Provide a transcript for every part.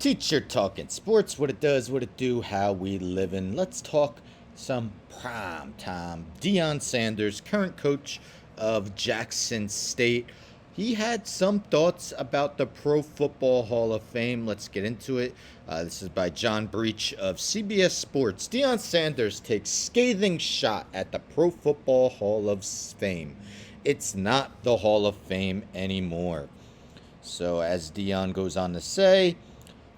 Teacher talking sports, what it does, what it do, how we livin'. Let's talk some prime time. Deion Sanders, current coach of Jackson State. He had some thoughts about the Pro Football Hall of Fame. Let's get into it. This is by John Breach of CBS Sports. Deion Sanders takes scathing shot at the Pro Football Hall of Fame. It's not the Hall of Fame anymore. So as Deion goes on to say,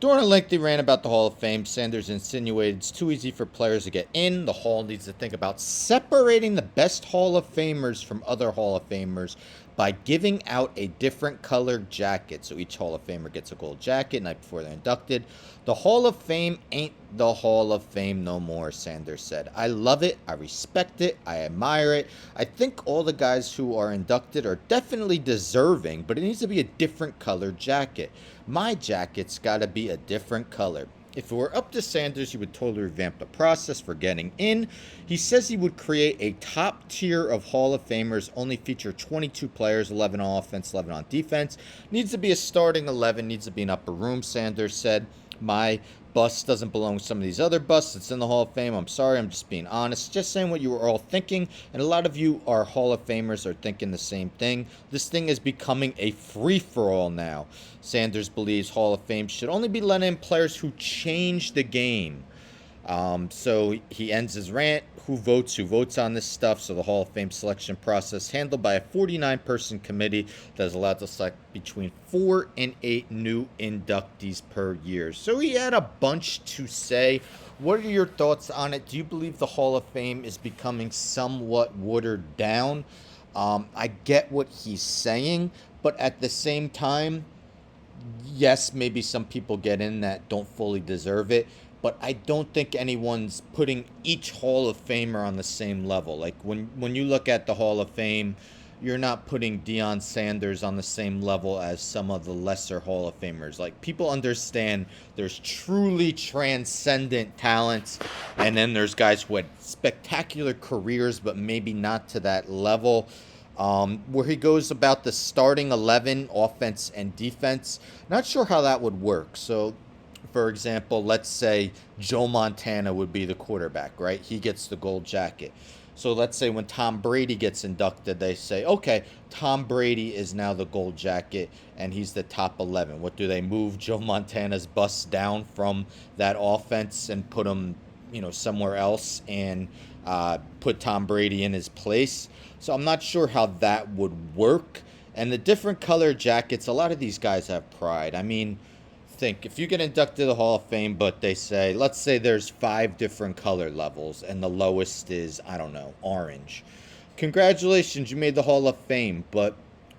during a lengthy rant about the Hall of Fame, Sanders insinuated it's too easy for players to get in. The Hall needs to think about separating the best Hall of Famers from other Hall of Famers by giving out a different colored jacket. So each Hall of Famer gets a gold jacket night before they're inducted. The Hall of Fame ain't the Hall of Fame no more, Sanders said. I love it. I respect it. I admire it. I think all the guys who are inducted are definitely deserving, but it needs to be a different colored jacket. My jacket's got to be a different color. If it were up to Sanders, he would totally revamp the process for getting in. He says he would create a top tier of Hall of Famers, only feature 22 players, 11 on offense, 11 on defense. Needs to be a starting 11, needs to be an upper room, Sanders said. My bust doesn't belong with some of these other busts. It's in the Hall of Fame. I'm sorry, I'm just being honest. Just saying what you were all thinking. And a lot of you are Hall of Famers are thinking the same thing. This thing is becoming a free-for-all now. Sanders believes Hall of Fame should only be let in players who change the game. So he ends his rant. Who votes on this stuff? So the Hall of Fame selection process handled by a 49-person committee that is allowed to select between 4 and 8 new inductees per year. So he had a bunch to say. What are your thoughts on it? Do you believe the Hall of Fame is becoming somewhat watered down? I get what he's saying, but at the same time, yes, maybe some people get in that don't fully deserve it, but I don't think anyone's putting each Hall of Famer on the same level. Like when you look at the Hall of Fame, you're not putting Deion Sanders on the same level as some of the lesser Hall of Famers. Like, people understand there's truly transcendent talents, and then there's guys who had spectacular careers, but maybe not to that level. Where he goes about the starting 11, offense and defense, not sure how that would work. So, for example, let's say Joe Montana would be the quarterback, right? He gets the gold jacket. So let's say when Tom Brady gets inducted, they say, okay, Tom Brady is now the gold jacket and he's the top 11. What do they move Joe Montana's bust down from that offense and put him, somewhere else and put Tom Brady in his place? So I'm not sure how that would work. And the different color jackets, a lot of these guys have pride. I mean, think if you get inducted to the Hall of Fame, but they say, let's say there's 5 different color levels and the lowest is, I don't know, orange. Congratulations, you made the Hall of Fame, but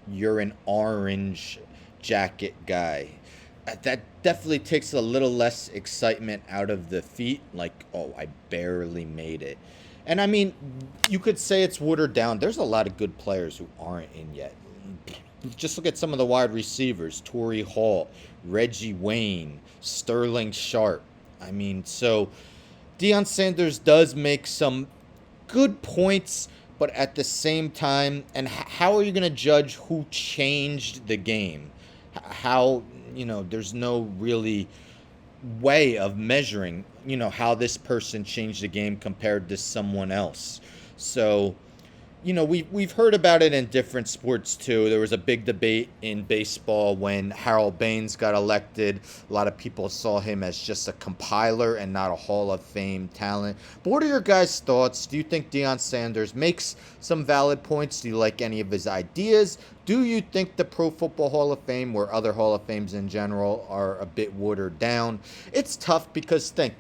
you're an orange jacket guy. That definitely takes a little less excitement out of the feat. Like, oh, I barely made it. And I mean, you could say it's watered down. There's a lot of good players who aren't in yet. Just look at some of the wide receivers: Torrey Hall, Reggie Wayne, Sterling Sharp. I mean, so Deion Sanders does make some good points, but at the same time, and how are you going to judge who changed the game? How, there's no really way of measuring, how this person changed the game compared to someone else. So, we've heard about it in different sports too. There was a big debate in baseball when Harold Baines got elected. A lot of people saw him as just a compiler and not a Hall of Fame talent. But what are your guys' thoughts? Do you think Deion Sanders makes some valid points? Do you like any of his ideas? Do you think the Pro Football Hall of Fame, or other Hall of Fames in general, are a bit watered down? It's tough because think,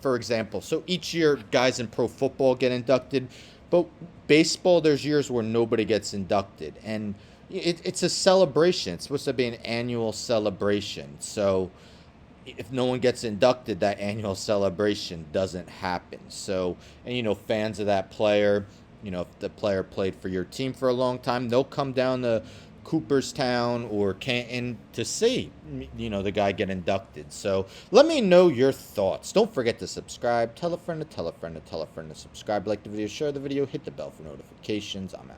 for example, so each year guys in pro football get inducted, but baseball, there's years where nobody gets inducted, and it's a celebration. It's supposed to be an annual celebration. So if no one gets inducted, that annual celebration doesn't happen. So, and fans of that player, if the player played for your team for a long time, they'll come down to Cooperstown or Canton to see, the guy get inducted. So let me know your thoughts. Don't forget to subscribe. Tell a friend to tell a friend to tell a friend to subscribe. Like the video, share the video, hit the bell for notifications. I'm out.